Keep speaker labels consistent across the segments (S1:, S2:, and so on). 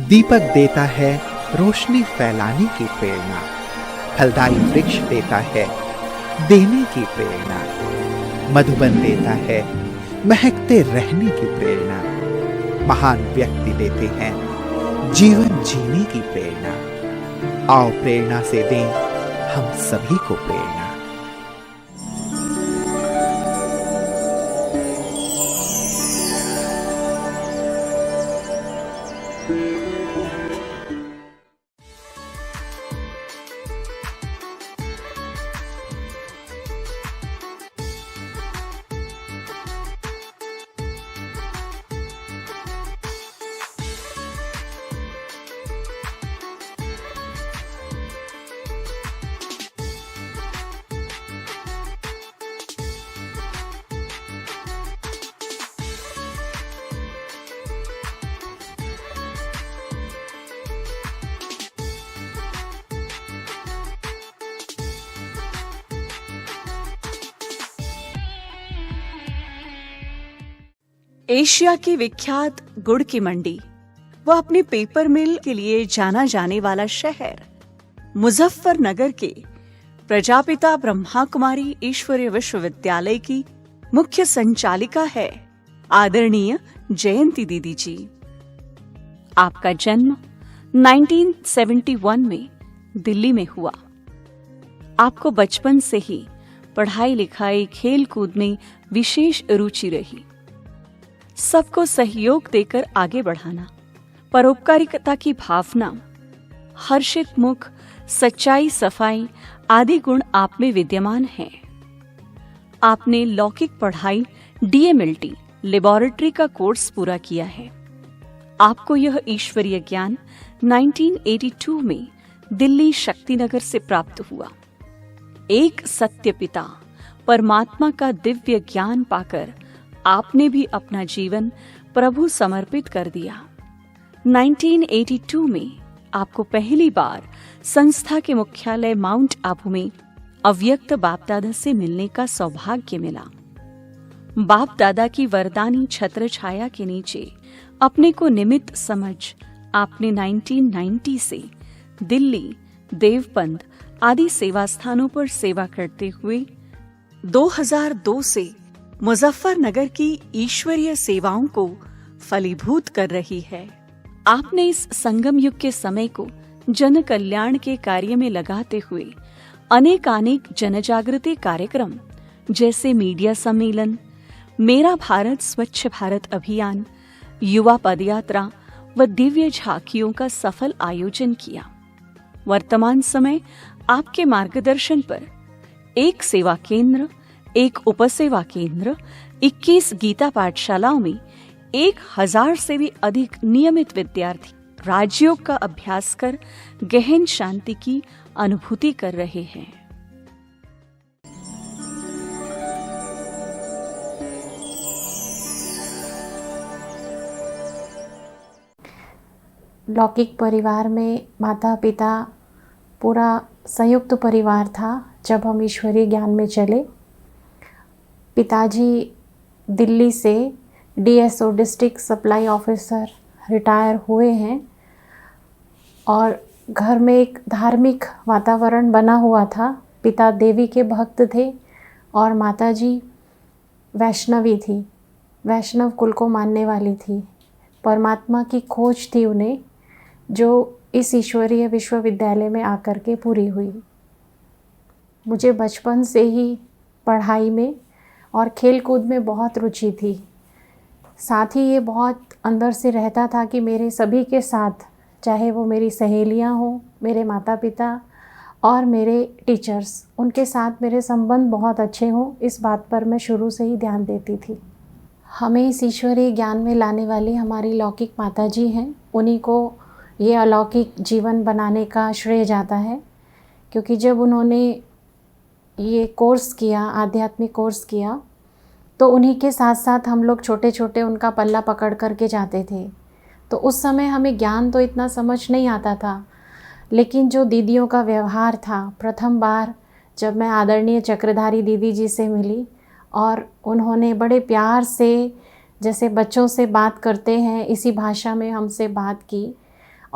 S1: दीपक देता है रोशनी फैलाने की प्रेरणा, फलदायी वृक्ष देता है देने की प्रेरणा, मधुबन देता है महकते रहने की प्रेरणा, महान व्यक्ति देते हैं जीवन जीने की प्रेरणा। आओ प्रेरणा से दें हम सभी को प्रेरणा।
S2: एशिया की विख्यात गुड़ की मंडी व अपने पेपर मिल के लिए जाना जाने वाला शहर मुजफ्फरनगर के प्रजापिता ब्रह्मा कुमारी ईश्वरीय विश्वविद्यालय की मुख्य संचालिका है आदरणीय जयंती दीदी जी। आपका जन्म 1971 में दिल्ली में हुआ। आपको बचपन से ही पढ़ाई लिखाई खेल कूद में विशेष रुचि रही। सबको सहयोग देकर आगे बढ़ाना, परोपकारिता की भावना, हर्षित मुख, सच्चाई, सफाई आदि गुण आप में विद्यमान हैं। आपने लौकिक पढ़ाई DMLT लेबोरेटरी का कोर्स पूरा किया है। आपको यह ईश्वरीय ज्ञान 1982 में दिल्ली शक्तिनगर से प्राप्त हुआ। एक सत्य पिता परमात्मा का दिव्य ज्ञान पाकर आपने भी अपना जीवन प्रभु समर्पित कर दिया। 1982 में आपको पहली बार संस्था के मुख्यालय माउंट आबू में अव्यक्त बाप दादा से मिलने का सौभाग्य मिला। बाप दादा की वरदानी छत्र छाया के नीचे अपने को निमित्त समझ आपने 1990 से दिल्ली, देवबंद आदि सेवा स्थानों पर सेवा करते हुए 2002 से मुजफ्फरनगर की ईश्वरीय सेवाओं को फलीभूत कर रही है। आपने इस संगम युग के समय को जन कल्याण के कार्य में लगाते हुए अनेक जनजागृति कार्यक्रम जैसे मीडिया सम्मेलन, मेरा भारत स्वच्छ भारत अभियान, युवा पदयात्रा व दिव्य झांकियों का सफल आयोजन किया। वर्तमान समय आपके मार्गदर्शन पर एक सेवा केंद्र, एक उपसेवा केंद्र, 21 गीता पाठशालाओं में 1000 से भी अधिक नियमित विद्यार्थी राजयोग का अभ्यास कर गहन शांति की अनुभूति कर रहे हैं।
S3: लौकिक परिवार में माता पिता पूरा संयुक्त परिवार था। जब हम ईश्वरीय ज्ञान में चले, पिताजी दिल्ली से DSO district supply officer retire हुए हैं और घर में एक धार्मिक वातावरण बना हुआ था। पिता देवी के भक्त थे और माताजी वैष्णवी थी, वैष्णव कुल को मानने वाली थी। परमात्मा की खोज थी उन्हें, जो इस ईश्वरीय विश्वविद्यालय में आकर के पूरी हुई। मुझे बचपन से ही पढ़ाई में और खेल कूद में बहुत रुचि थी। साथ ही ये बहुत अंदर से रहता था कि मेरे सभी के साथ, चाहे वो मेरी सहेलियां हों, मेरे माता पिता और मेरे टीचर्स, उनके साथ मेरे संबंध बहुत अच्छे हों। इस बात पर मैं शुरू से ही ध्यान देती थी। हमें इस ईश्वरीय ज्ञान में लाने वाली हमारी लौकिक माता जी हैं। उन्हीं को ये अलौकिक जीवन बनाने का श्रेय जाता है, क्योंकि जब उन्होंने ये कोर्स किया, आध्यात्मिक कोर्स किया, तो उन्हीं के साथ साथ हम लोग छोटे छोटे उनका पल्ला पकड़ कर के जाते थे। तो उस समय हमें ज्ञान तो इतना समझ नहीं आता था, लेकिन जो दीदियों का व्यवहार था, प्रथम बार जब मैं आदरणीय चक्रधारी दीदी जी से मिली और उन्होंने बड़े प्यार से, जैसे बच्चों से बात करते हैं, इसी भाषा में हमसे बात की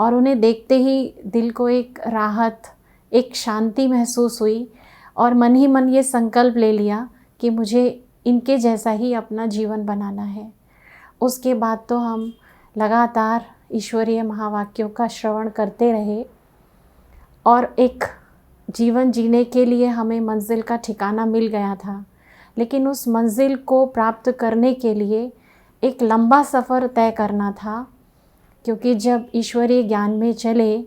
S3: और उन्हें देखते ही दिल को एक राहत, एक शांति महसूस हुई और मन ही मन ये संकल्प ले लिया कि मुझे इनके जैसा ही अपना जीवन बनाना है। उसके बाद तो हम लगातार ईश्वरीय महावाक्यों का श्रवण करते रहे और एक जीवन जीने के लिए हमें मंजिल का ठिकाना मिल गया था। लेकिन उस मंजिल को प्राप्त करने के लिए एक लंबा सफ़र तय करना था, क्योंकि जब ईश्वरीय ज्ञान में चले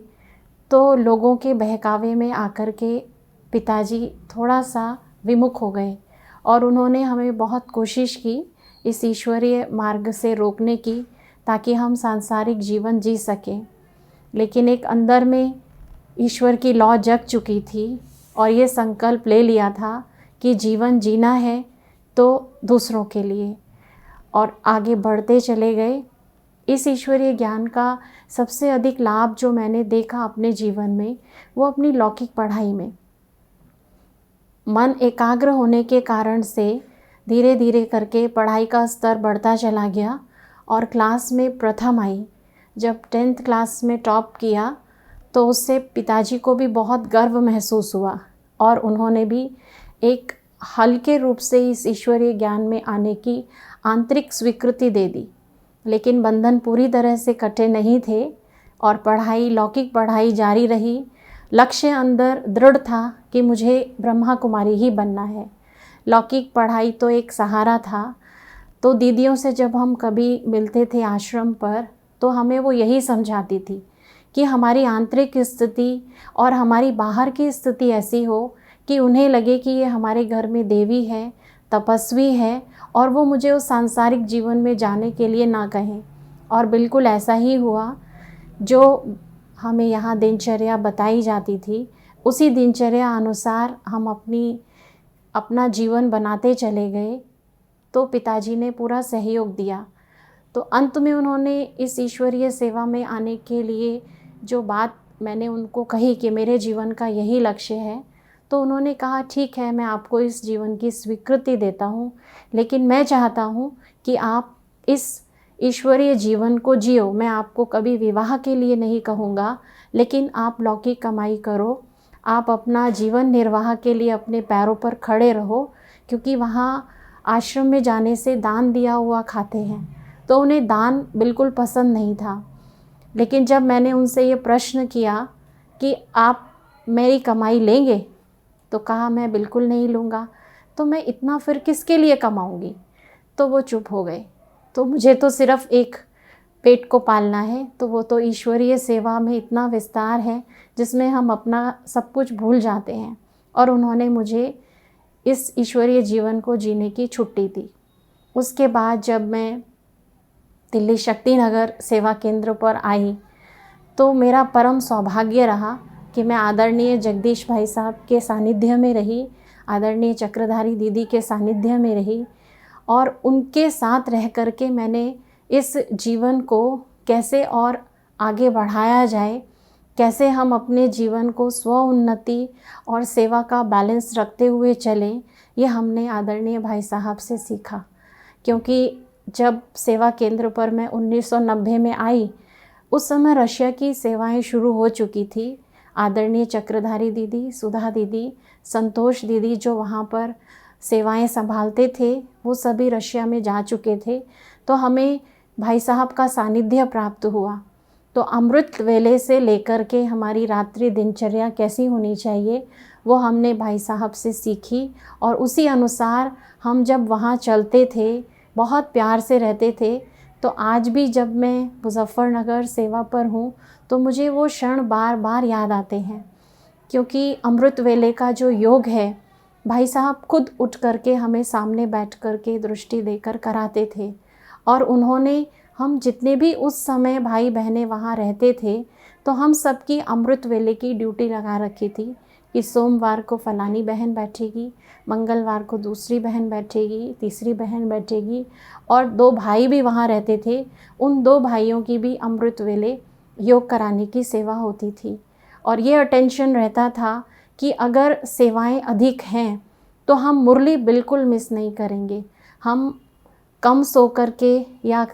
S3: तो लोगों के बहकावे में आकर के पिताजी थोड़ा सा विमुख हो गए और उन्होंने हमें बहुत कोशिश की इस ईश्वरीय मार्ग से रोकने की, ताकि हम सांसारिक जीवन जी सकें। लेकिन एक अंदर में ईश्वर की लौ जग चुकी थी और ये संकल्प ले लिया था कि जीवन जीना है तो दूसरों के लिए, और आगे बढ़ते चले गए। इस ईश्वरीय ज्ञान का सबसे अधिक लाभ जो मैंने देखा अपने जीवन में, वो अपनी लौकिक पढ़ाई में। मन एकाग्र होने के कारण से धीरे धीरे करके पढ़ाई का स्तर बढ़ता चला गया और क्लास में प्रथम आई। जब 10th क्लास में टॉप किया तो उससे पिताजी को भी बहुत गर्व महसूस हुआ और उन्होंने भी एक हल्के रूप से इस ईश्वरीय ज्ञान में आने की आंतरिक स्वीकृति दे दी। लेकिन बंधन पूरी तरह से कटे नहीं थे और पढ़ाई, लौकिक पढ़ाई जारी रही। लक्ष्य अंदर दृढ़ था कि मुझे ब्रह्मा कुमारी ही बनना है। लौकिक पढ़ाई तो एक सहारा था। तो दीदियों से जब हम कभी मिलते थे आश्रम पर, तो हमें वो यही समझाती थी कि हमारी आंतरिक स्थिति और हमारी बाहर की स्थिति ऐसी हो कि उन्हें लगे कि ये हमारे घर में देवी है, तपस्वी है, और वो मुझे उस सांसारिक जीवन में जाने के लिए ना कहें। और बिल्कुल ऐसा ही हुआ। जो हमें यहाँ दिनचर्या बताई जाती थी, उसी दिनचर्या अनुसार हम अपना जीवन बनाते चले गए। तो पिताजी ने पूरा सहयोग दिया। तो अंत में उन्होंने इस ईश्वरीय सेवा में आने के लिए जो बात मैंने उनको कही कि मेरे जीवन का यही लक्ष्य है, तो उन्होंने कहा ठीक है, मैं आपको इस जीवन की स्वीकृति देता हूँ, लेकिन मैं चाहता हूँ कि आप इस ईश्वरीय जीवन को जियो। मैं आपको कभी विवाह के लिए नहीं कहूँगा, लेकिन आप लौकिक कमाई करो, आप अपना जीवन निर्वाह के लिए अपने पैरों पर खड़े रहो, क्योंकि वहाँ आश्रम में जाने से दान दिया हुआ खाते हैं। तो उन्हें दान बिल्कुल पसंद नहीं था। लेकिन जब मैंने उनसे ये प्रश्न किया कि आप मेरी कमाई लेंगे, तो कहा मैं बिल्कुल नहीं लूँगा। तो मैं इतना फिर किसके लिए कमाऊँगी? तो वो चुप हो गए। तो मुझे तो सिर्फ़ एक पेट को पालना है, तो वो तो ईश्वरीय सेवा में इतना विस्तार है जिसमें हम अपना सब कुछ भूल जाते हैं। और उन्होंने मुझे इस ईश्वरीय जीवन को जीने की छुट्टी दी। उसके बाद जब मैं दिल्ली शक्ति नगर सेवा केंद्र पर आई, तो मेरा परम सौभाग्य रहा कि मैं आदरणीय जगदीश भाई साहब के सानिध्य में रही, आदरणीय चक्रधारी दीदी के सानिध्य में रही, और उनके साथ रह कर के मैंने इस जीवन को कैसे और आगे बढ़ाया जाए, कैसे हम अपने जीवन को स्व उन्नति और सेवा का बैलेंस रखते हुए चलें, ये हमने आदरणीय भाई साहब से सीखा। क्योंकि जब सेवा केंद्र पर मैं 1990 में आई, उस समय रशिया की सेवाएं शुरू हो चुकी थी। आदरणीय चक्रधारी दीदी, सुधा दीदी, संतोष दीदी जो वहाँ पर सेवाएं संभालते थे, वो सभी रशिया में जा चुके थे। तो हमें भाई साहब का सानिध्य प्राप्त हुआ। तो अमृत वेले से लेकर के हमारी रात्रि दिनचर्या कैसी होनी चाहिए, वो हमने भाई साहब से सीखी। और उसी अनुसार हम जब वहाँ चलते थे, बहुत प्यार से रहते थे। तो आज भी जब मैं मुजफ्फरनगर सेवा पर हूँ, तो मुझे वो क्षण बार बार याद आते हैं। क्योंकि अमृत वेले का जो योग है, भाई साहब खुद उठ करके हमें सामने बैठ करके दृष्टि देकर कराते थे। और उन्होंने हम जितने भी उस समय भाई बहनें वहाँ रहते थे, तो हम सबकी अमृत वेले की ड्यूटी लगा रखी थी कि सोमवार को फलानी बहन बैठेगी, मंगलवार को दूसरी बहन बैठेगी, तीसरी बहन बैठेगी। और 2 भाई भी वहाँ रहते थे, उन 2 भाइयों की भी अमृत वेले योग कराने की सेवा होती थी। और ये अटेंशन रहता था कि अगर सेवाएं अधिक हैं तो हम मुरली बिल्कुल मिस नहीं करेंगे। हम कम सो कर के या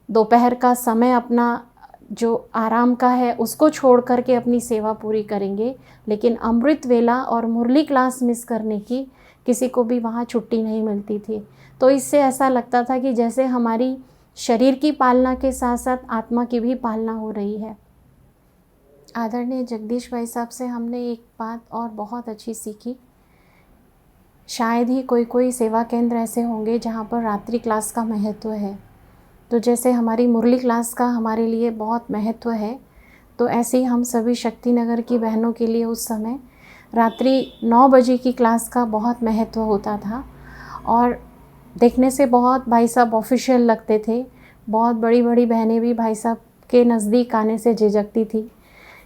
S3: दोपहर का समय अपना जो आराम का है उसको छोड़ कर के अपनी सेवा पूरी करेंगे, लेकिन अमृत वेला और मुरली क्लास मिस करने की किसी को भी वहाँ छुट्टी नहीं मिलती थी। तो इससे ऐसा लगता था कि जैसे हमारी शरीर की पालना के साथ साथ आत्मा की भी पालना हो रही है। आदरणीय जगदीश भाई साहब से हमने एक बात और बहुत अच्छी सीखी। शायद ही कोई कोई सेवा केंद्र ऐसे होंगे जहाँ पर रात्रि क्लास का महत्व है। तो जैसे हमारी मुरली क्लास का हमारे लिए बहुत महत्व है, तो ऐसे ही हम सभी शक्ति नगर की बहनों के लिए उस समय रात्रि 9 बजे की क्लास का बहुत महत्व होता था। और देखने से बहुत भाई साहब ऑफिशियल लगते थे। बहुत बड़ी बड़ी बहनें भी भाई साहब के नज़दीक आने से झिझकती थी,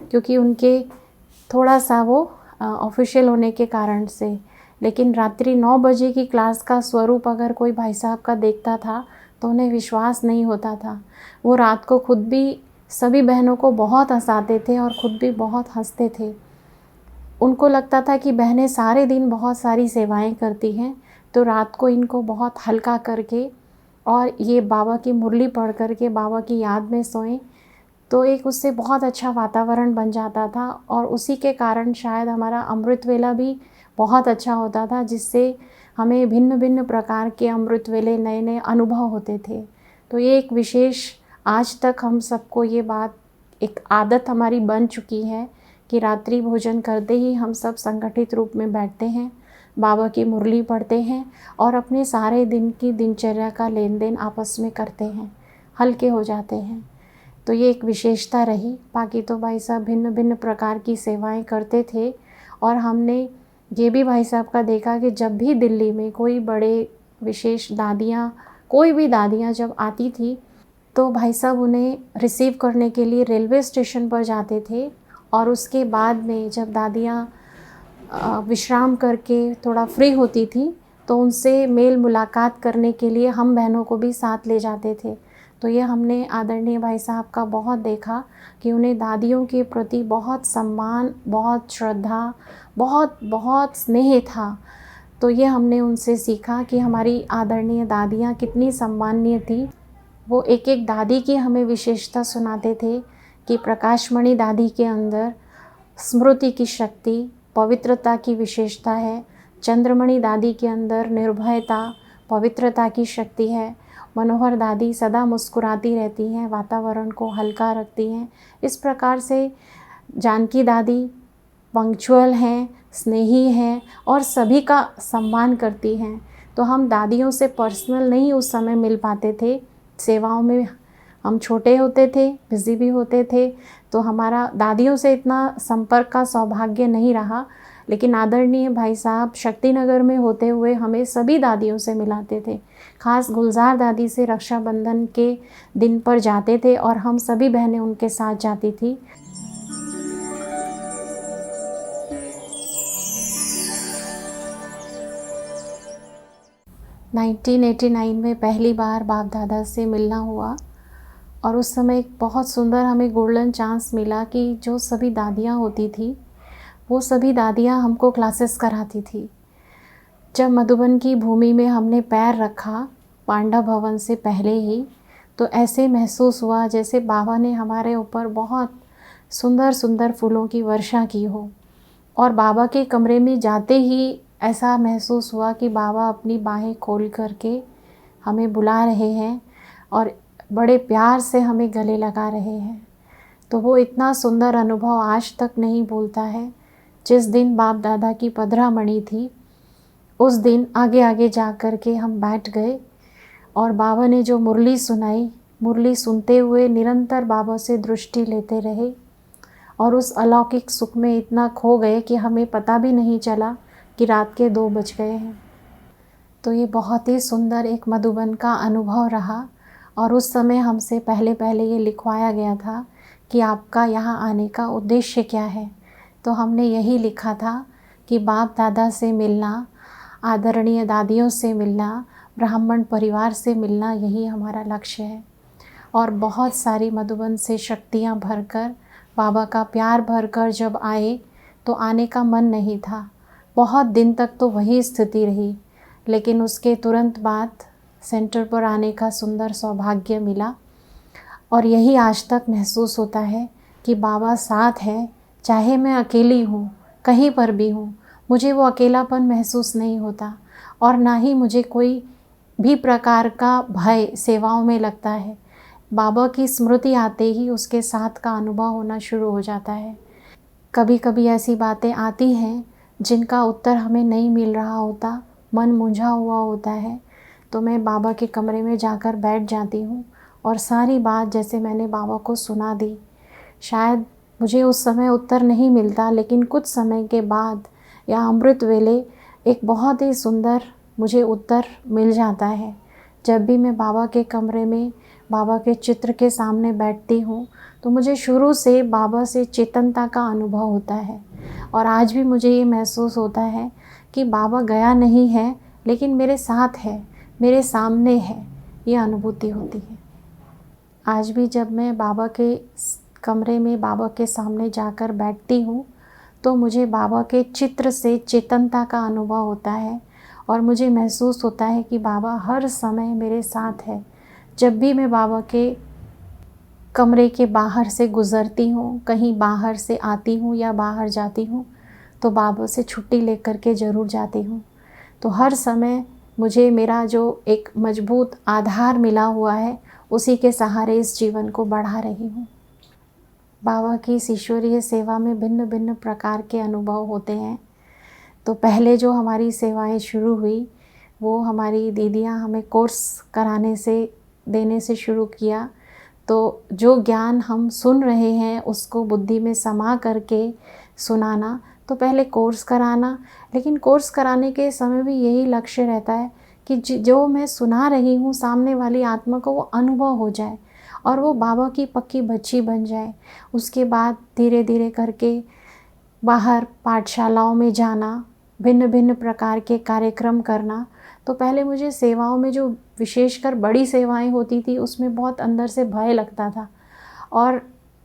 S3: क्योंकि उनके थोड़ा सा वो ऑफिशियल होने के कारण से। लेकिन रात्रि 9 बजे की क्लास का स्वरूप अगर कोई भाई साहब का देखता था तो उन्हें विश्वास नहीं होता था। वो रात को खुद भी सभी बहनों को बहुत हंसाते थे और ख़ुद भी बहुत हंसते थे। उनको लगता था कि बहनें सारे दिन बहुत सारी सेवाएं करती हैं, तो रात को इनको बहुत हल्का करके और ये बाबा की मुरली पढ़ कर के बाबा की याद में सोएं, तो एक उससे बहुत अच्छा वातावरण बन जाता था। और उसी के कारण शायद हमारा अमृत वेला भी बहुत अच्छा होता था, जिससे हमें भिन्न भिन्न प्रकार के अमृत वेले नए नए अनुभव होते थे। तो ये एक विशेष, आज तक हम सबको ये बात एक आदत हमारी बन चुकी है कि रात्रि भोजन करते ही हम सब संगठित रूप में बैठते हैं, बाबा की मुरली पढ़ते हैं और अपने सारे दिन की दिनचर्या का लेन देन आपस में करते हैं, हल्के हो जाते हैं। तो ये एक विशेषता रही। बाकी तो भाई साहब भिन्न भिन्न प्रकार की सेवाएं करते थे। और हमने ये भी भाई साहब का देखा कि जब भी दिल्ली में कोई बड़े विशेष दादियाँ, कोई भी दादियाँ जब आती थी, तो भाई साहब उन्हें रिसीव करने के लिए रेलवे स्टेशन पर जाते थे। और उसके बाद में जब दादियाँ विश्राम करके थोड़ा फ्री होती थी, तो उनसे मेल मुलाकात करने के लिए हम बहनों को भी साथ ले जाते थे। तो ये हमने आदरणीय भाई साहब का बहुत देखा कि उन्हें दादियों के प्रति बहुत सम्मान, बहुत श्रद्धा, बहुत बहुत स्नेह था। तो ये हमने उनसे सीखा कि हमारी आदरणीय दादियाँ कितनी सम्माननीय थी। वो एक एक दादी की हमें विशेषता सुनाते थे कि प्रकाशमणि दादी के अंदर स्मृति की शक्ति, पवित्रता की विशेषता है। चंद्रमणि दादी के अंदर निर्भयता, पवित्रता की शक्ति है। मनोहर दादी सदा मुस्कुराती रहती हैं, वातावरण को हल्का रखती हैं। इस प्रकार से जानकी दादी पंक्चुअल हैं, स्नेही हैं और सभी का सम्मान करती हैं। तो हम दादियों से पर्सनल नहीं उस समय मिल पाते थे, सेवाओं में हम छोटे होते थे, बिज़ी भी होते थे, तो हमारा दादियों से इतना संपर्क का सौभाग्य नहीं रहा। लेकिन आदरणीय भाई साहब शक्ति नगर में होते हुए हमें सभी दादियों से मिलाते थे। खास गुलजार दादी से रक्षाबंधन के दिन पर जाते थे और हम सभी बहनें उनके साथ जाती थी। नाइनटीन 89 में पहली बार बाप दादा से मिलना हुआ और उस समय एक बहुत सुंदर हमें गोल्डन चांस मिला कि जो सभी दादियाँ होती थी, वो सभी दादियाँ हमको क्लासेस कराती थी। जब मधुबन की भूमि में हमने पैर रखा पांडा भवन से पहले ही, तो ऐसे महसूस हुआ जैसे बाबा ने हमारे ऊपर बहुत सुंदर सुंदर फूलों की वर्षा की हो। और बाबा के कमरे में जाते ही ऐसा महसूस हुआ कि बाबा अपनी बाहें खोल करके हमें बुला रहे हैं और बड़े प्यार से हमें गले लगा रहे हैं। तो वो इतना सुंदर अनुभव आज तक नहीं भूलता है। जिस दिन बाप दादा की 15 मणि थी, उस दिन आगे आगे जा कर के हम बैठ गए और बाबा ने जो मुरली सुनाई, मुरली सुनते हुए निरंतर बाबा से दृष्टि लेते रहे और उस अलौकिक सुख में इतना खो गए कि हमें पता भी नहीं चला कि रात के 2 बज गए हैं। तो ये बहुत ही सुंदर एक मधुबन का अनुभव रहा। और उस समय हमसे पहले पहले ये लिखवाया गया था कि आपका यहाँ आने का उद्देश्य क्या है। तो हमने यही लिखा था कि बाप दादा से मिलना, आदरणीय दादियों से मिलना, ब्राह्मण परिवार से मिलना, यही हमारा लक्ष्य है। और बहुत सारी मधुबन से शक्तियाँ भरकर, बाबा का प्यार भरकर जब आए तो आने का मन नहीं था। बहुत दिन तक तो वही स्थिति रही, लेकिन उसके तुरंत बाद सेंटर पर आने का सुंदर सौभाग्य मिला। और यही आज तक महसूस होता है कि बाबा साथ है, चाहे मैं अकेली हूँ, कहीं पर भी हूँ, मुझे वो अकेलापन महसूस नहीं होता और ना ही मुझे कोई भी प्रकार का भय सेवाओं में लगता है। बाबा की स्मृति आते ही उसके साथ का अनुभव होना शुरू हो जाता है। कभी कभी ऐसी बातें आती हैं जिनका उत्तर हमें नहीं मिल रहा होता, मन मुंझा हुआ होता है, तो मैं बाबा के कमरे में जाकर बैठ जाती हूँ और सारी बात जैसे मैंने बाबा को सुना दी। शायद मुझे उस समय उत्तर नहीं मिलता, लेकिन कुछ समय के बाद या अमृत वेले एक बहुत ही सुंदर मुझे उत्तर मिल जाता है। जब भी मैं बाबा के कमरे में बाबा के चित्र के सामने बैठती हूँ तो मुझे शुरू से बाबा से चेतनता का अनुभव होता है और आज भी मुझे ये महसूस होता है कि बाबा गया नहीं है, लेकिन मेरे साथ है, मेरे सामने है, ये अनुभूति होती है। आज भी जब मैं बाबा के कमरे में बाबा के सामने जाकर बैठती हूँ तो मुझे बाबा के चित्र से चेतनता का अनुभव होता है और मुझे महसूस होता है कि बाबा हर समय मेरे साथ है। जब भी मैं बाबा के कमरे के बाहर से गुज़रती हूँ, कहीं बाहर से आती हूँ या बाहर जाती हूँ, तो बाबा से छुट्टी लेकर के ज़रूर जाती हूँ। तो हर समय मुझे मेरा जो एक मजबूत आधार मिला हुआ है, उसी के सहारे इस जीवन को बढ़ा रही हूँ। बाबा की इस ईश्वरीय सेवा में भिन्न भिन्न प्रकार के अनुभव होते हैं। तो पहले जो हमारी सेवाएं शुरू हुई, वो हमारी दीदियाँ हमें कोर्स देने से शुरू किया। तो जो ज्ञान हम सुन रहे हैं उसको बुद्धि में समा करके सुनाना, तो पहले कोर्स कराना, लेकिन कोर्स कराने के समय भी यही लक्ष्य रहता है कि जो मैं सुना रही हूँ सामने वाली आत्मा को वो अनुभव हो जाए और वो बाबा की पक्की बच्ची बन जाए। उसके बाद धीरे धीरे करके बाहर पाठशालाओं में जाना, भिन्न भिन्न प्रकार के कार्यक्रम करना। तो पहले मुझे सेवाओं में जो विशेषकर बड़ी सेवाएं होती थी उसमें बहुत अंदर से भय लगता था और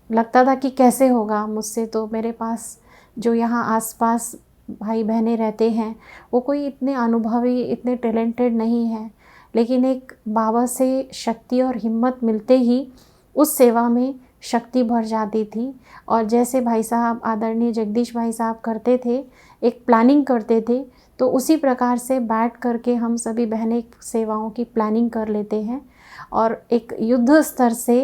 S3: लगता था कि कैसे होगा मुझसे। तो मेरे पास जो यहाँ आसपास भाई बहनें रहते हैं वो कोई इतने अनुभवी, इतने टैलेंटेड नहीं हैं, लेकिन एक बाबा से शक्ति और हिम्मत मिलते ही उस सेवा में शक्ति भर जाती थी। और जैसे भाई साहब आदरणीय जगदीश भाई साहब करते थे, एक प्लानिंग करते थे, तो उसी प्रकार से बैठ करके हम सभी बहनें सेवाओं की प्लानिंग कर लेते हैं और एक युद्ध स्तर से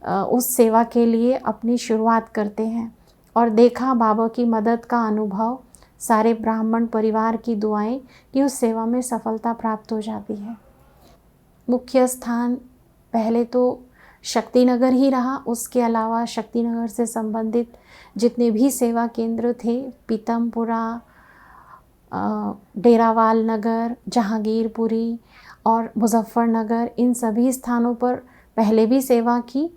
S3: उस सेवा के लिए अपनी शुरुआत करते हैं। और देखा बाबा की मदद का अनुभव, सारे ब्राह्मण परिवार की दुआएं कि उस सेवा में सफलता प्राप्त हो जाती है। मुख्य स्थान पहले तो शक्तिनगर ही रहा, उसके अलावा शक्तिनगर से संबंधित जितने भी सेवा केंद्र थे, पीतमपुरा, डेरावाल नगर, जहांगीरपुरी और मुजफ्फरनगर, इन सभी स्थानों पर पहले भी सेवा की।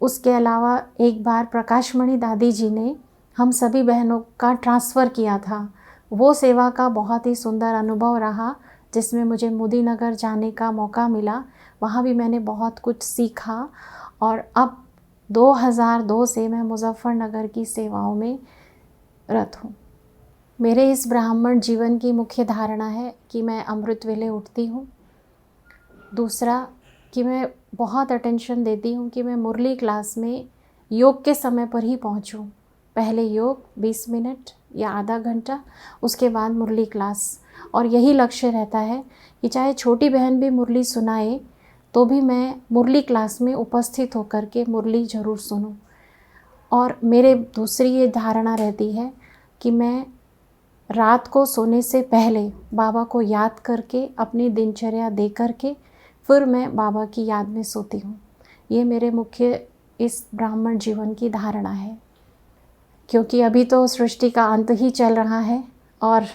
S3: उसके अलावा एक बार प्रकाशमणि दादी जी ने हम सभी बहनों का ट्रांसफ़र किया था। वो सेवा का बहुत ही सुंदर अनुभव रहा, जिसमें मुझे मोदी नगर जाने का मौका मिला। वहाँ भी मैंने बहुत कुछ सीखा और अब 2002 से मैं मुजफ्फरनगर की सेवाओं में रत हूँ। मेरे इस ब्राह्मण जीवन की मुख्य धारणा है कि मैं अमृत वेले उठती हूँ। दूसरा कि मैं बहुत अटेंशन देती हूँ कि मैं मुरली क्लास में योग के समय पर ही पहुँचूँ। पहले योग 20 मिनट या आधा घंटा, उसके बाद मुरली क्लास। और यही लक्ष्य रहता है कि चाहे छोटी बहन भी मुरली सुनाए तो भी मैं मुरली क्लास में उपस्थित होकर के मुरली ज़रूर सुनूं। और मेरे दूसरी ये धारणा रहती है कि मैं रात को सोने से पहले बाबा को याद करके अपनी दिनचर्या दे करके फिर मैं बाबा की याद में सोती हूँ। ये मेरे मुख्य इस ब्राह्मण जीवन की धारणा है, क्योंकि अभी तो सृष्टि का अंत ही चल रहा है और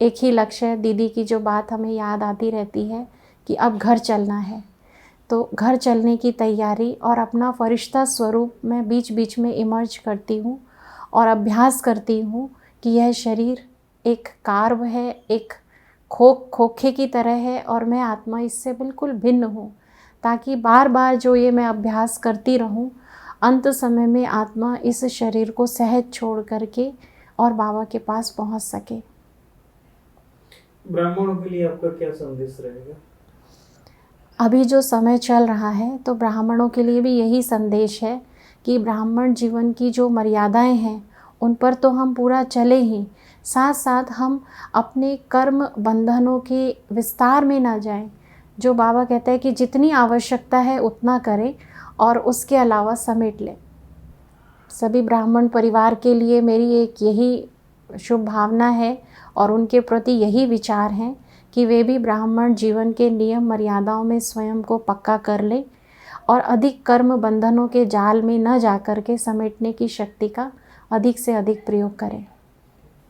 S3: एक ही लक्ष्य, दीदी की जो बात हमें याद आती रहती है कि अब घर चलना है। तो घर चलने की तैयारी और अपना फरिश्ता स्वरूप मैं बीच बीच में इमर्ज करती हूँ और अभ्यास करती हूँ कि यह शरीर एक कार्ब है, एक खोखे की तरह है और मैं आत्मा इससे बिल्कुल भिन्न हूँ, ताकि बार बार जो ये मैं अभ्यास करती रहूँ, अंत समय में आत्मा इस शरीर को सहज छोड़ करके और बाबा के पास पहुँच सके।
S4: ब्राह्मणों के लिए आपका क्या संदेश रहेगा?
S3: अभी जो समय चल रहा है तो ब्राह्मणों के लिए भी यही संदेश है कि ब्राह्मण जीवन की जो मर्यादाएं हैं उन पर तो हम पूरा चले ही, साथ साथ हम अपने कर्म बंधनों के विस्तार में ना जाएं। जो बाबा कहते हैं कि जितनी आवश्यकता है उतना करें और उसके अलावा समेट लें। सभी ब्राह्मण परिवार के लिए मेरी एक यही शुभ भावना है और उनके प्रति यही विचार हैं कि वे भी ब्राह्मण जीवन के नियम मर्यादाओं में स्वयं को पक्का कर लें और अधिक कर्म बंधनों के जाल में न जाकर के समेटने की शक्ति का अधिक से अधिक प्रयोग करें।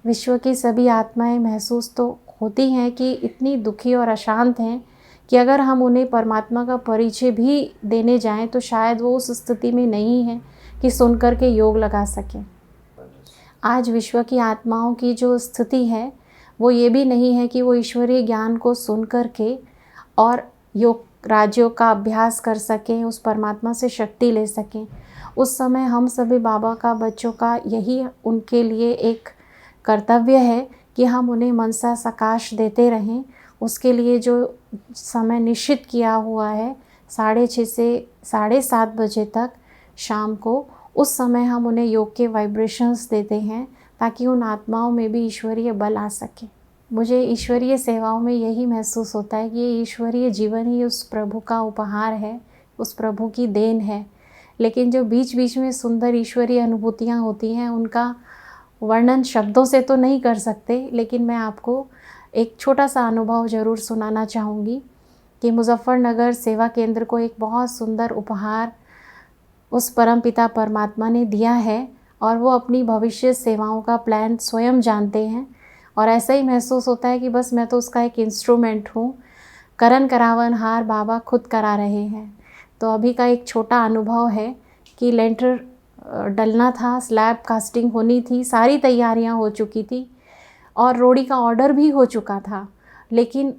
S3: विश्व की सभी आत्माएं महसूस तो होती हैं कि इतनी दुखी और अशांत हैं कि अगर हम उन्हें परमात्मा का परिचय भी देने जाएं तो शायद वो उस स्थिति में नहीं है कि सुनकर के योग लगा सकें। आज विश्व की आत्माओं की जो स्थिति है वो ये भी नहीं है कि वो ईश्वरीय ज्ञान को सुन कर के और योग राज्यों का अभ्यास कर सकें, उस परमात्मा से शक्ति ले सकें। उस समय हम सभी बाबा का बच्चों का यही उनके लिए एक कर्तव्य है कि हम उन्हें मनसा सकाश देते रहें। उसके लिए जो समय निश्चित किया हुआ है 6:30 से 7:30 बजे तक शाम को, उस समय हम उन्हें योग के वाइब्रेशंस देते हैं ताकि उन आत्माओं में भी ईश्वरीय बल आ सके। मुझे ईश्वरीय सेवाओं में यही महसूस होता है कि ये ईश्वरीय जीवन ही उस प्रभु का उपहार है, उस प्रभु की देन है। लेकिन जो बीच बीच में सुंदर ईश्वरीय अनुभूतियाँ होती हैं उनका वर्णन शब्दों से तो नहीं कर सकते, लेकिन मैं आपको एक छोटा सा अनुभव ज़रूर सुनाना चाहूँगी कि मुजफ्फरनगर सेवा केंद्र को एक बहुत सुंदर उपहार उस परमपिता परमात्मा ने दिया है और वो अपनी भविष्य सेवाओं का प्लान स्वयं जानते हैं। और ऐसा ही महसूस होता है कि बस मैं तो उसका एक इंस्ट्रूमेंट हूँ। करण करावन हार बाबा खुद करा रहे हैं। तो अभी का एक छोटा अनुभव है कि लेंटर डलना था, स्लैब कास्टिंग होनी थी, सारी तैयारियां हो चुकी थी और रोड़ी का ऑर्डर भी हो चुका था, लेकिन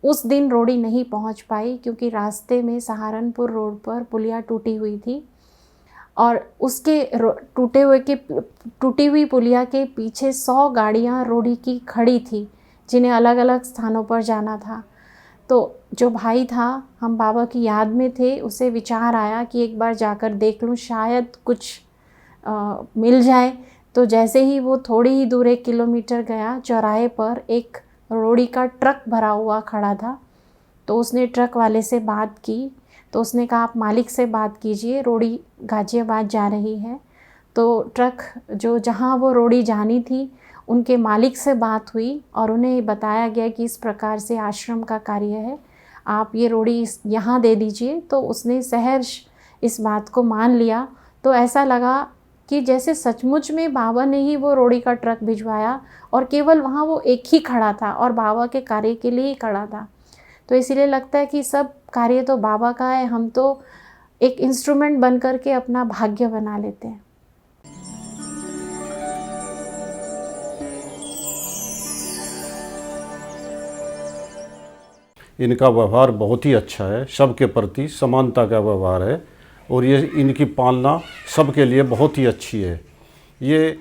S3: उस दिन रोड़ी नहीं पहुंच पाई क्योंकि रास्ते में सहारनपुर रोड पर पुलिया टूटी हुई थी और उसके टूटी हुई पुलिया के पीछे 100 गाड़ियां रोड़ी की खड़ी थी जिन्हें अलग अलग स्थानों पर जाना था। तो जो भाई था, हम बाबा की याद में थे, उसे विचार आया कि एक बार जाकर देख लूँ, शायद कुछ मिल जाए। तो जैसे ही वो थोड़ी ही दूर 1 किलोमीटर गया, चौराहे पर एक रोड़ी का ट्रक भरा हुआ खड़ा था। तो उसने ट्रक वाले से बात की, तो उसने कहा आप मालिक से बात कीजिए, रोड़ी गाजियाबाद जा रही है। तो ट्रक जहाँ वो रोड़ी जानी थी उनके मालिक से बात हुई और उन्हें बताया गया कि इस प्रकार से आश्रम का कार्य है, आप ये रोड़ी यहाँ दे दीजिए। तो उसने सहर्ष इस बात को मान लिया। तो ऐसा लगा कि जैसे सचमुच में बाबा ने ही वो रोड़ी का ट्रक भिजवाया और केवल वहाँ वो एक ही खड़ा था और बाबा के कार्य के लिए ही खड़ा था। तो इसीलिए लगता है कि सब कार्य तो बाबा का है, हम तो एक इंस्ट्रूमेंट बन कर के अपना भाग्य बना लेते हैं।
S4: इनका व्यवहार बहुत ही अच्छा है, सबके प्रति समानता का व्यवहार है और ये इनकी पालना सबके लिए बहुत ही अच्छी है। ये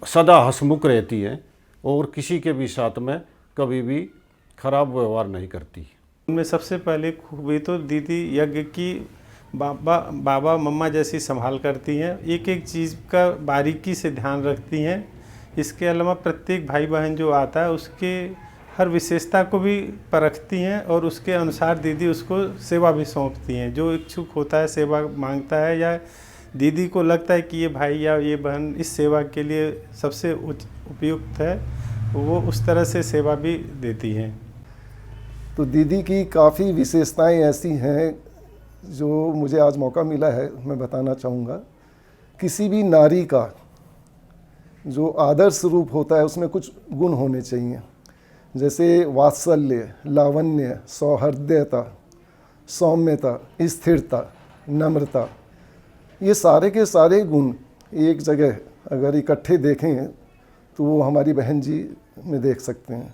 S4: सदा हंसमुख रहती है और किसी के भी साथ में कभी भी खराब व्यवहार नहीं करती।
S5: उनमें सबसे पहले खूबी तो दीदी यज्ञ की बाबा मम्मा जैसी संभाल करती हैं, एक एक चीज़ का बारीकी से ध्यान रखती हैं। इसके अलावा प्रत्येक भाई बहन जो आता है उसके हर विशेषता को भी परखती हैं और उसके अनुसार दीदी उसको सेवा भी सौंपती हैं। जो इच्छुक होता है, सेवा मांगता है या दीदी को लगता है कि ये भाई या ये बहन इस सेवा के लिए सबसे उपयुक्त है, वो उस तरह से सेवा भी देती हैं।
S6: तो दीदी की काफ़ी विशेषताएं ऐसी हैं जो मुझे आज मौका मिला है मैं बताना चाहूँगा। किसी भी नारी का जो आदर्श रूप होता है उसमें कुछ गुण होने चाहिए, जैसे वात्सल्य, लावण्य, सौहार्द्यता, सौम्यता, स्थिरता, नम्रता। ये सारे के सारे गुण एक जगह अगर इकट्ठे देखें तो वो हमारी बहन जी में देख सकते हैं।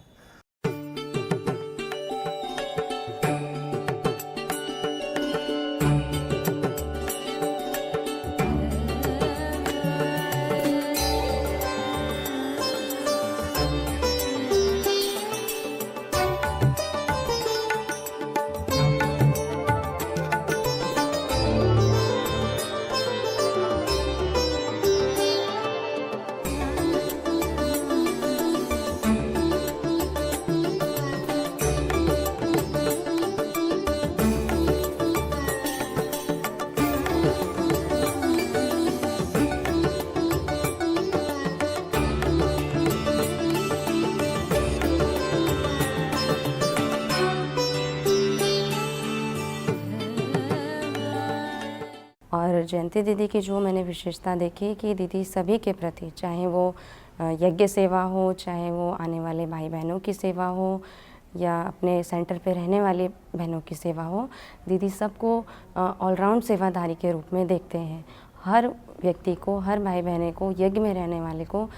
S7: जयंती दीदी की जो मैंने विशेषता देखी कि दीदी सभी के प्रति, चाहे वो यज्ञ सेवा हो, चाहे वो आने वाले भाई बहनों की सेवा हो या अपने सेंटर पे रहने वाली बहनों की सेवा हो, दीदी सबको ऑलराउंड सेवाधारी के रूप में देखते हैं। हर व्यक्ति को, हर भाई बहने को, यज्ञ में रहने वाले को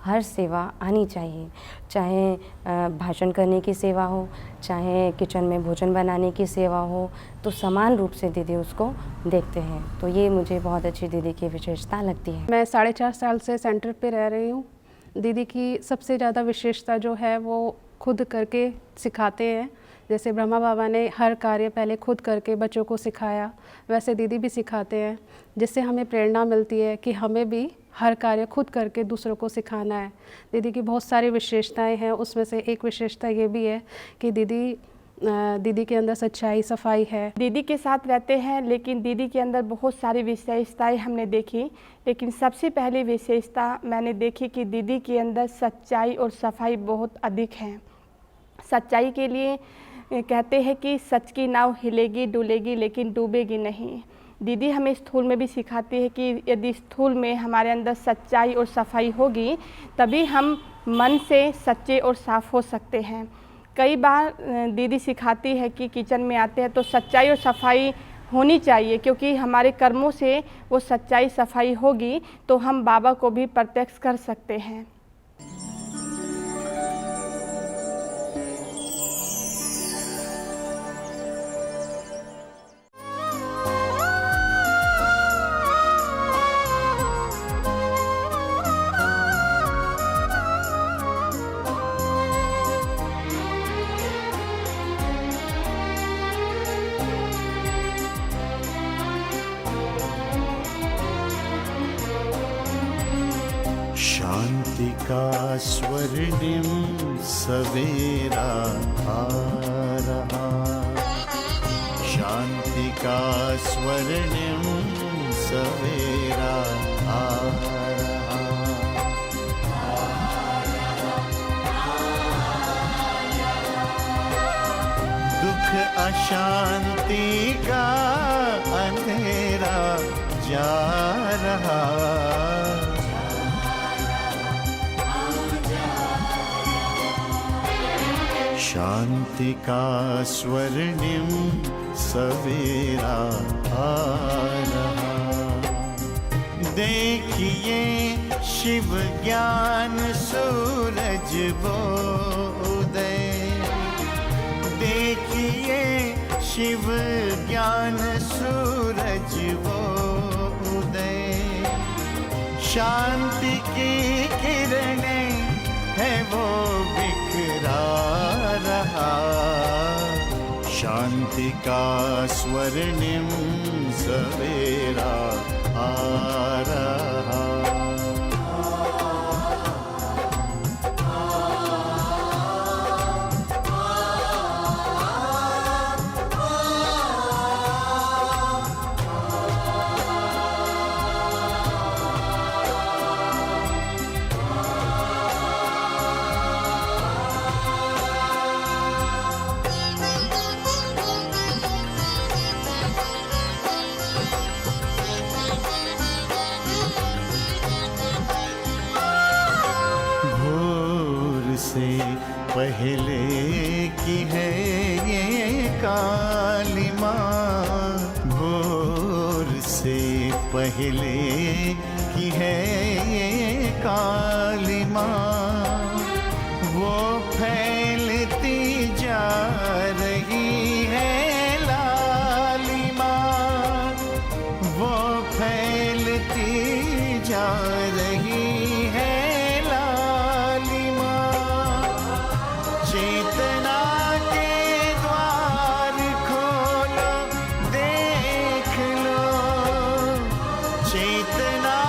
S7: हर सेवा आनी चाहिए, चाहे भाषण करने की सेवा हो, चाहे किचन में भोजन बनाने की सेवा हो, तो समान रूप से दीदी उसको देखते हैं। तो ये मुझे बहुत अच्छी दीदी की विशेषता लगती है।
S3: मैं 4.5 साल से सेंटर पे रह रही हूँ। दीदी की सबसे ज़्यादा विशेषता जो है वो खुद करके सिखाते हैं। जैसे ब्रह्मा बाबा ने हर कार्य पहले खुद करके बच्चों को सिखाया, वैसे दीदी भी सिखाते हैं, जिससे हमें प्रेरणा मिलती है कि हमें भी हर कार्य खुद करके दूसरों को सिखाना है। दीदी की बहुत सारी विशेषताएं हैं, उसमें से एक विशेषता ये भी है कि दीदी के अंदर सच्चाई, सफाई है।
S8: दीदी के साथ रहते हैं, लेकिन दीदी के अंदर बहुत सारी विशेषताएं हमने देखी, लेकिन सबसे पहली विशेषता मैंने देखी कि दीदी के अंदर सच्चाई और सफाई बहुत अधिक है। सच्चाई के लिए कहते हैं कि सच की नाव हिलेगी डुलेगी लेकिन डूबेगी नहीं। दीदी हमें स्थूल में भी सिखाती है कि यदि स्थूल में हमारे अंदर सच्चाई और सफाई होगी तभी हम मन से सच्चे और साफ हो सकते हैं। कई बार दीदी सिखाती है कि किचन में आते हैं तो सच्चाई और सफाई होनी चाहिए, क्योंकि हमारे कर्मों से वो सच्चाई सफाई होगी तो हम बाबा को भी प्रत्यक्ष कर सकते हैं।
S9: शांति का स्वर्णिम सवेरा आ रहा, शांति का स्वर्णिम सवेरा आ रहा। दुख अशांति का अंधेरा जा रहा, शांति का स्वर्णिम सवेरा आ रहा। देखिए शिव ज्ञान सूरज वो उदय, देखिए शिव ज्ञान सूरज वो उदय। शांति की किरणें है वो बिखरा रहा, शांति का स्वर्णिम सवेरा आ रहा। से पहले की है ये काली माँ, भोर से पहले की है ये काली माँ। वो फैलती जा रही है लाली माँ, वो फैलती जा रही है लाली माँ। चेतना के द्वार खोलो देख लो, चेतना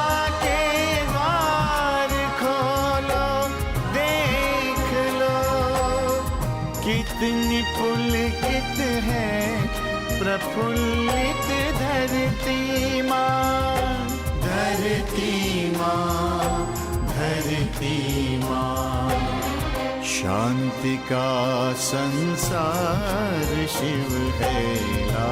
S9: के द्वार खोलो देख लो। कितनी पुलकित है प्रफुल्लित धरती माँ, धरती माँ, धरती माँ। शांति का संसार शिव है ला